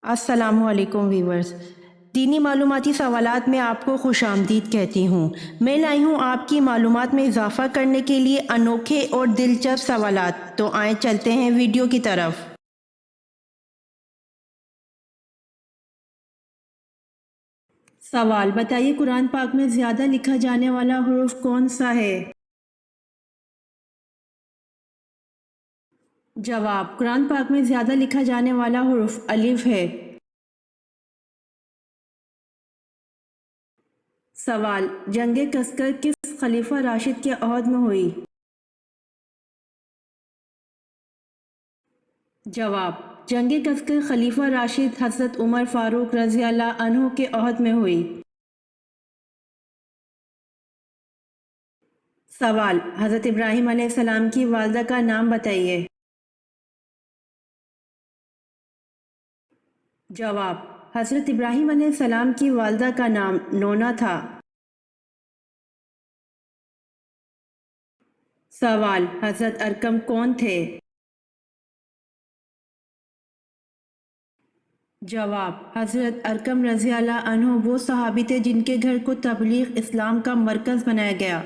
السلام علیکم ویورز، دینی معلوماتی سوالات میں آپ کو خوش آمدید کہتی ہوں۔ میں لائی ہوں آپ کی معلومات میں اضافہ کرنے کے لیے انوکھے اور دلچسپ سوالات، تو آئیں چلتے ہیں ویڈیو کی طرف۔ سوال بتائیے، قرآن پاک میں زیادہ لکھا جانے والا حرف کون سا ہے؟ جواب، قرآن پاک میں زیادہ لکھا جانے والا حرف الف ہے۔ سوال، جنگ کسکر کس خلیفہ راشد کے عہد میں ہوئی؟ جواب، جنگ کسکر خلیفہ راشد حضرت عمر فاروق رضی اللہ عنہ کے عہد میں ہوئی۔ سوال، حضرت ابراہیم علیہ السلام کی والدہ کا نام بتائیے۔ جواب، حضرت ابراہیم علیہ السلام کی والدہ کا نام نونا تھا۔ سوال، حضرت ارقم کون تھے؟ جواب، حضرت ارقم رضی اللہ عنہ وہ صحابی تھے جن کے گھر کو تبلیغ اسلام کا مرکز بنایا گیا۔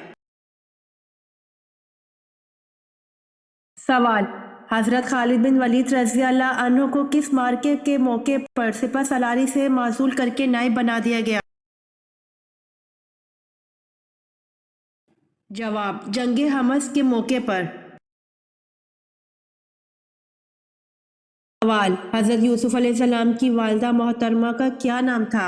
سوال، حضرت خالد بن ولید رضی اللہ عنہ کو کس معرکے کے موقع پر سپہ سالاری سے معزول کر کے نائب بنا دیا گیا؟ جواب، جنگ حمص کے موقع پر۔ سوال، حضرت یوسف علیہ السلام کی والدہ محترمہ کا کیا نام تھا؟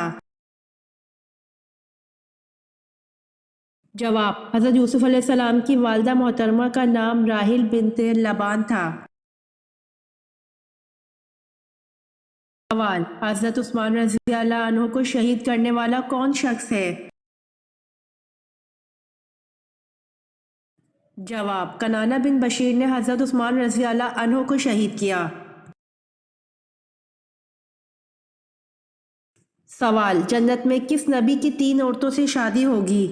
جواب، حضرت یوسف علیہ السلام کی والدہ محترمہ کا نام راحیل بنت لبان تھا۔ سوال، حضرت عثمان رضی اللہ عنہ کو شہید کرنے والا کون شخص ہے؟ جواب، کنانہ بن بشیر نے حضرت عثمان رضی اللہ عنہ کو شہید کیا۔ سوال، جنت میں کس نبی کی 3 عورتوں سے شادی ہوگی؟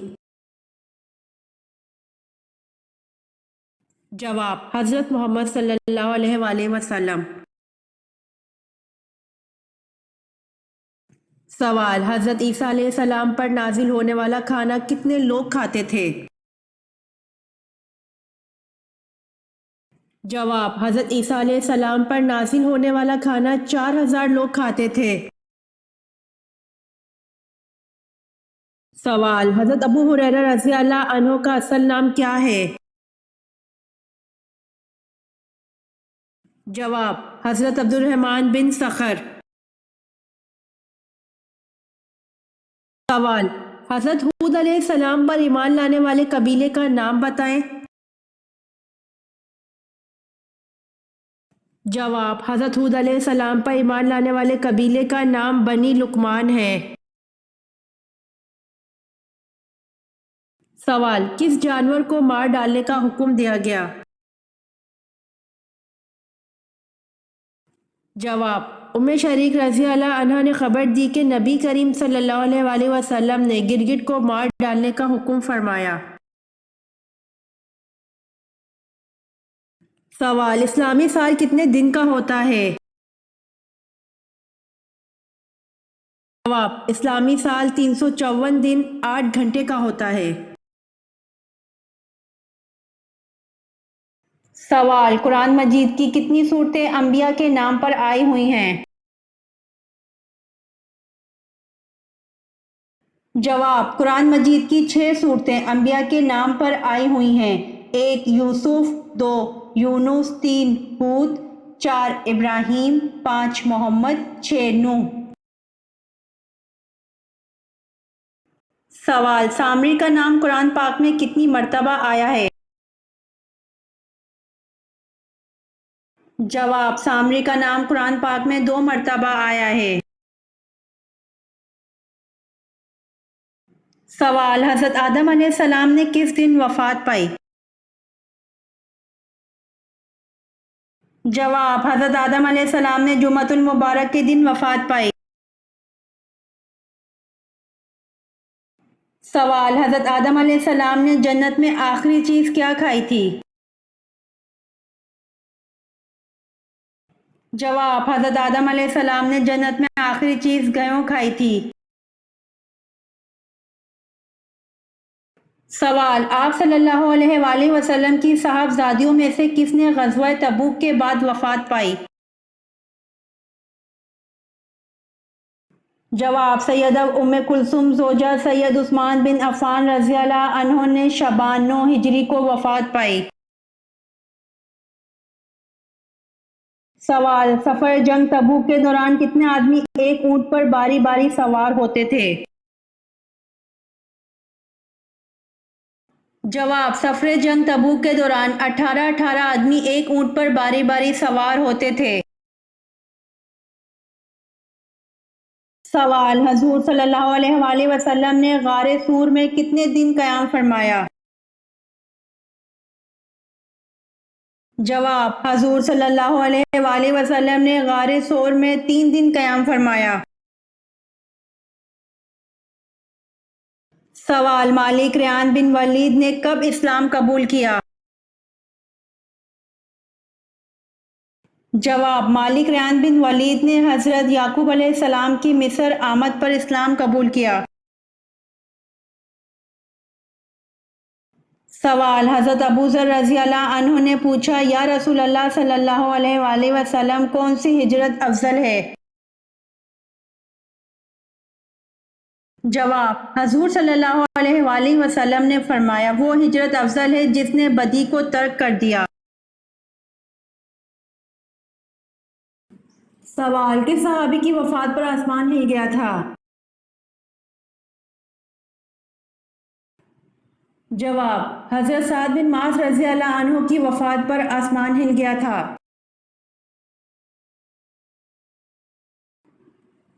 جواب، حضرت محمد صلی اللہ علیہ وآلہ وسلم۔ سوال، حضرت عیسیٰ علیہ السلام پر نازل ہونے والا کھانا کتنے لوگ کھاتے تھے؟ جواب، حضرت عیسیٰ علیہ السلام پر نازل ہونے والا کھانا 4000 لوگ کھاتے تھے۔ سوال، حضرت ابو ہریرہ رضی اللہ عنہ کا اصل نام کیا ہے؟ جواب، حضرت عبد الرحمن بن صخر۔ سوال، حضرت ہود علیہ السلام پر ایمان لانے والے قبیلے کا نام بتائیں۔ جواب، حضرت ہود علیہ السلام پر ایمان لانے والے قبیلے کا نام بنی لقمان ہے۔ سوال، کس جانور کو مار ڈالنے کا حکم دیا گیا؟ جواب، ام شریک رضی اللہ عنہا نے خبر دی کہ نبی کریم صلی اللہ علیہ وآلہ وسلم نے گرگٹ کو مار ڈالنے کا حکم فرمایا۔ سوال، اسلامی سال کتنے دن کا ہوتا ہے؟ جواب، اسلامی سال 354 دن 8 گھنٹے کا ہوتا ہے۔ سوال، قرآن مجید کی کتنی صورتیں انبیاء کے نام پر آئی ہوئی ہیں؟ جواب، قرآن مجید کی 6 صورتیں انبیاء کے نام پر آئی ہوئی ہیں۔ 1 یوسف، 2 یونس، 3 ہود، 4 ابراہیم، 5 محمد، 6 نوح۔ سوال، سامری کا نام قرآن پاک میں کتنی مرتبہ آیا ہے؟ جواب، سامری کا نام قرآن پاک میں 2 مرتبہ آیا ہے۔ سوال، حضرت آدم علیہ السلام نے کس دن وفات پائی؟ جواب، حضرت آدم علیہ السلام نے جمعۃ المبارک کے دن وفات پائی۔ سوال، حضرت آدم علیہ السلام نے جنت میں آخری چیز کیا کھائی تھی؟ जवाब, हजरत आदम अलैहिस्सलाम ने जन्नत में आखिरी चीज गेहूं खाई थी। सवाल, आप सल्लल्लाहु अलैहि वसल्लम की साहबजादियों में से किसने ग़ज़वा तबूक के बाद वफात पाई? जवाब, सैयदा उम्मे कुलसुम ज़ोजा सैयद उस्मान बिन अफ़्फ़ान रज़ियल्लाहु अन्हु ने शबान 9 हिजरी को वफात पाई। सवाल, सफर जंग तबूक के दौरान कितने आदमी एक ऊंट पर बारी बारी सवार होते थे? जवाब, सफर जंग तबूक के दौरान 18 आदमी एक ऊंट पर बारी बारी सवार होते थे। सवाल, हजूर सल्लल्लाहु अलैहि वसल्लम ने गारे सूर में कितने दिन क़याम फरमाया? जवाब, हजूर सल्लल्लाहु अलैहि वसल्लम ने गारे सूर में 3 दिन क़याम फरमाया। सवाल, मालिक रियान बिन वलीद ने कब इस्लाम कबूल किया? जवाब, मालिक रियान बिन वलीद ने हजरत याकूब अलैहिस्सलाम की मिस्र आमद पर इस्लाम कबूल किया। सवाल, हजरत अबू ज़र रज़ियल्लाहु अन्हु ने पूछा, या रसूल अल्लाह सल्लल्लाहु अलैहि वसल्लम कौन सी हिजरत अफजल है? जवाब, हजूर सल्लल्लाहु अलैहि वसल्लम ने फरमाया, वो हिजरत अफजल है जिसने बदी को तर्क कर दिया। सवाल, किस सहाबी की वफात पर आसमान हिल गया था? जवाब, हजरत साद बिन मास रज़ियल्लाहु अन्हु की वफात पर आसमान हिल गया था।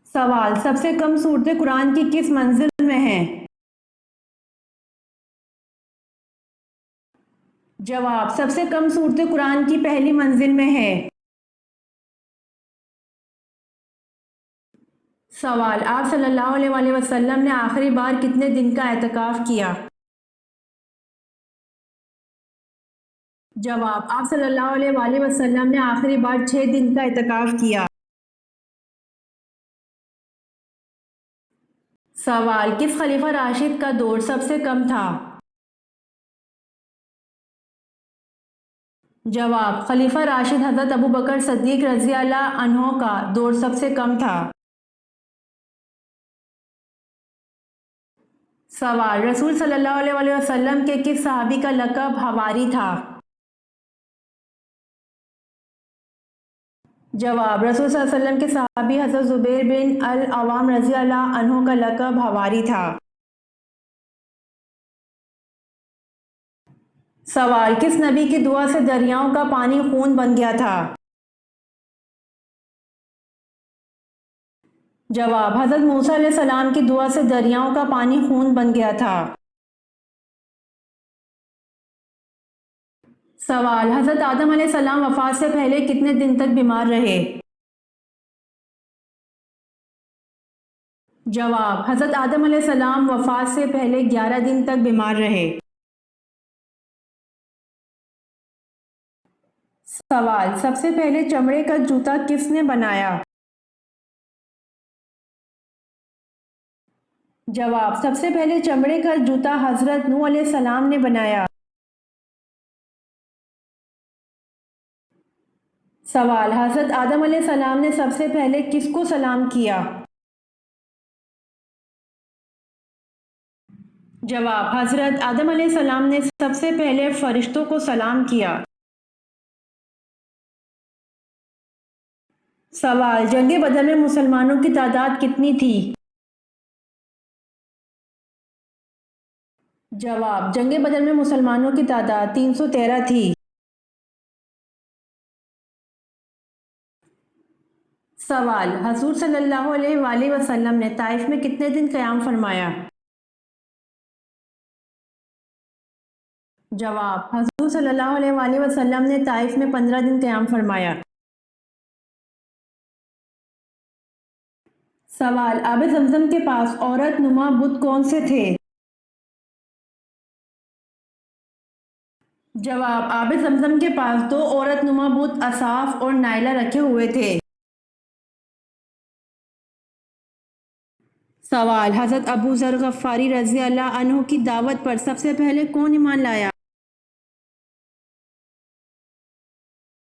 सवाल, सबसे कम सूरतें कुरान की किस मंजिल में हैं? जवाब, सबसे कम सूरतें कुरान की पहली मंजिल में है। सवाल, आप सल्लल्लाहु अलैहि वसल्लम ने आखिरी बार कितने दिन का एतकाफ किया? जवाब, आप सल्लल्लाहु अलैहि वसल्लम ने आखिरी बार 6 दिन का एतकाफ किया। सवाल, किस खलीफा राशिद का दौर सबसे कम था? जवाब, खलीफा राशिद हजरत अबू बकर सद्दीक रज़ियल्लाहु अन्हु का दौर सबसे कम था। सवाल, रसूल सल्लल्लाहु अलैहि वसल्लम के किस सहाबी का लक़ब हवारी था? जवाब, रसूल सल्लल्लाहु अलैहि वसल्लम के सहाबी हजरत ज़ुबैर बिन अल अवाम रज़ियल्लाहु अन्हु का लक़ब हवारी था। सवाल, किस नबी की दुआ से दरियाओं का पानी खून बन गया था? जवाब, हजरत मूसा अलैहिस्सलाम की दुआ से दरियाओं का पानी खून बन गया था। सवाल, हजरत आदम अलैहिस्सलाम वफात से पहले कितने दिन तक बीमार रहे? जवाब, हजरत आदम अलैहिस्सलाम वफात से पहले 11 दिन तक बीमार रहे। सवाल, सबसे पहले चमड़े का जूता किसने बनाया? जवाब, सबसे पहले चमड़े का जूता हजरत नूह अलैहिस्सलाम ने बनाया। सवाल, हजरत आदम अलैहिस्सलाम ने सबसे पहले किसको सलाम किया? जवाब, हजरत आदम अलैहिस्सलाम ने सबसे पहले फरिश्तों को सलाम किया। सवाल, जंग बदर में मुसलमानों की तादाद कितनी थी? जवाब, जंग बदर में मुसलमानों की तादाद 313 थी। सवाल, हजूर सल्लल्लाहु अलैहि वसल्लम ने ताइफ में कितने दिन क़याम फरमाया? जवाब, हजूर सल्लल्लाहु अलैहि वसल्लम ने ताइफ में 15 दिन क़याम फरमाया। सवाल, आब जमजम के पास औरत नुमा बुत कौन से थे? जवाब, आब जमजम के पास दो औरत नुमा बुत असाफ और नाइला रखे हुए थे। सवाल, हज़रत अबू ज़र गफ़ारी रज़ी अल्लाह अन्हु की दावत पर सबसे पहले कौन ईमान लाया?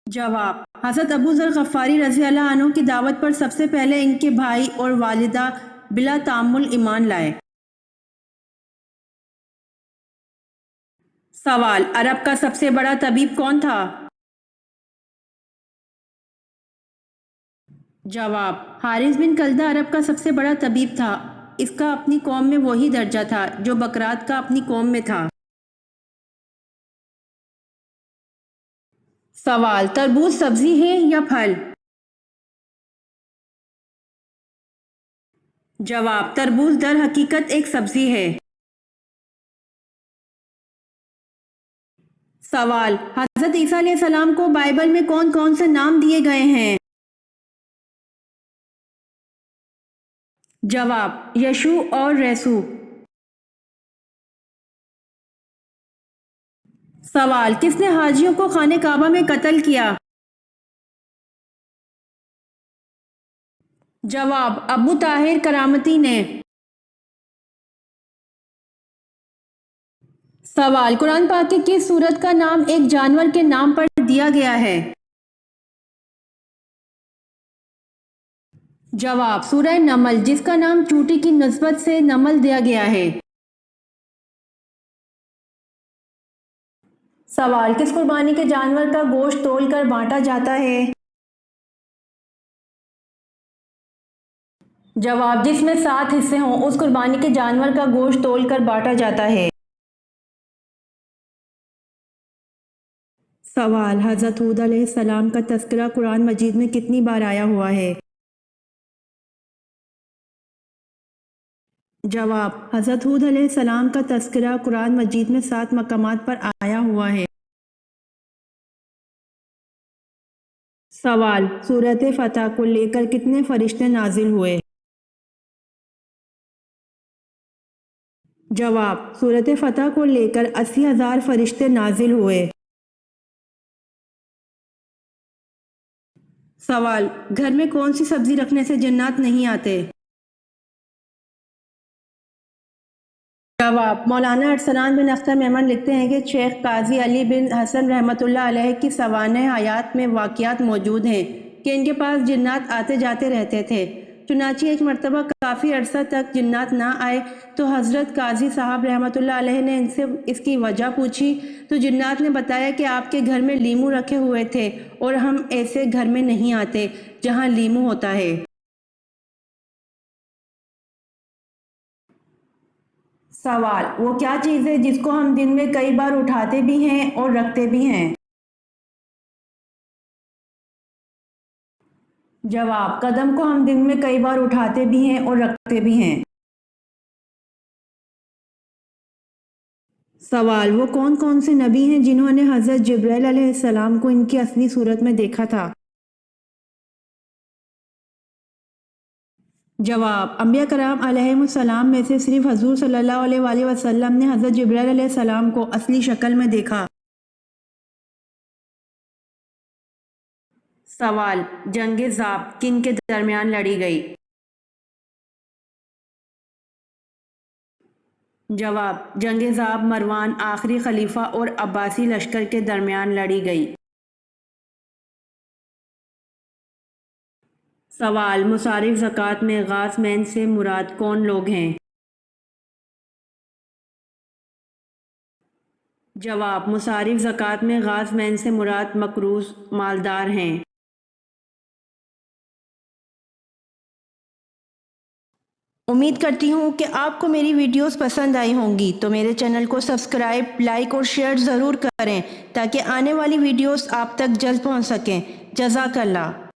जवाब, हज़रत अबू ज़र गफ़ारी रज़ी अल्लाह अन्हु की दावत पर सबसे पहले इनके भाई और वालिदा बिला तामुल ईमान लाए। सवाल, अरब का सबसे बड़ा तबीब कौन था? जवाब, हारिस बिन कल्दा अरब का सबसे बड़ा तबीब था। इसका अपनी कौम में वही दर्जा था जो बकरात का अपनी कौम में था। सवाल, तरबूज सब्जी है या फल? जवाब, तरबूज दर हकीकत एक सब्जी है। सवाल, हज़रत ईसा अलैहिस्सलाम को बाइबल में कौन कौन से नाम दिए गए हैं? जवाब, यशु और रेसू। सवाल, किसने हाजियों को खाने काबा में कत्ल किया? जवाब, अबू ताहिर करामती ने। सवाल, कुरान पाक की किस सूरत का नाम एक जानवर के नाम पर दिया गया है? जवाब, सूरह नमल, जिसका नाम चूटी की नस्बत से नमल दिया गया है। सवाल, किस कुर्बानी के जानवर का गोश्त तोल कर बांटा जाता है? जवाब, जिसमें 7 हिस्से हों उस कुर्बानी के जानवर का गोश्त तोल कर बांटा जाता है। सवाल, हज़रत हूद अलैहिस्सलाम का तज़किरा कुरान मजीद में कितनी बार आया हुआ है? जवाब, हज़रत हूद अलैहिस्सलाम का तज़किरा कुरान मजीद में 7 मकामात पर आया हुआ है। सवाल, सूरत फतह को लेकर कितने फरिश्ते नाजिल हुए? जवाब, सूरत फतह को लेकर 80,000 फरिश्ते नाजिल हुए। सवाल, घर में कौन सी सब्जी रखने से जन्नत नहीं आते? जवाब, मौलाना अरसलान बिन अख्तर मेमन लिखते हैं कि शेख काजी अली बिन हसन रहमतुल्लाह अलैह की सवानह हयात में वाक़ियात मौजूद हैं कि इनके पास जिन्नात आते जाते रहते थे। चुनांचे एक मरतबा काफ़ी अरसा तक जिन्नात ना आए तो हज़रत काजी साहब रहमतुल्लाह अलैह ने इनसे इसकी वजह पूछी तो जिन्नात ने बताया कि आपके घर में लीमू रखे हुए थे और हम ऐसे घर में नहीं आते जहाँ लीमू होता है। सवाल, वो क्या चीज़ है जिसको हम दिन में कई बार उठाते भी हैं और रखते भी हैं? जवाब, कदम को हम दिन में कई बार उठाते भी हैं और रखते भी हैं। सवाल, वो कौन कौन से नबी हैं जिन्होंने हज़रत जिब्राइल अलैहिस्सलाम को इनकी असली सूरत में देखा था? जवाब, अंबिया कराम अलैहिमुस्सलाम में से सिर्फ हजूर सल्लल्लाहु अलैहि वसल्लम ने हज़रत जिब्राइल अलैहिस्सलाम को असली शक्ल में देखा। सवाल, जंग ज़ाब किन के दरमियान लड़ी गई? जवाब, जंग ज़ाब मरवान आखिरी खलीफा और अब्बासी लश्कर के दरमियान लड़ी गई। सवाल, मुसारिफ ज़कात में गाज़मैन से मुराद कौन लोग हैं? जवाब, मुसारिफ ज़कात में गाज़मैन से मुराद मकरूज़ मालदार हैं। उम्मीद करती हूँ कि आपको मेरी वीडियोस पसंद आई होंगी, तो मेरे चैनल को सब्सक्राइब, लाइक और शेयर ज़रूर करें ताकि आने वाली वीडियोस आप तक जल्द पहुँच सकें। जज़ाकल्लाह।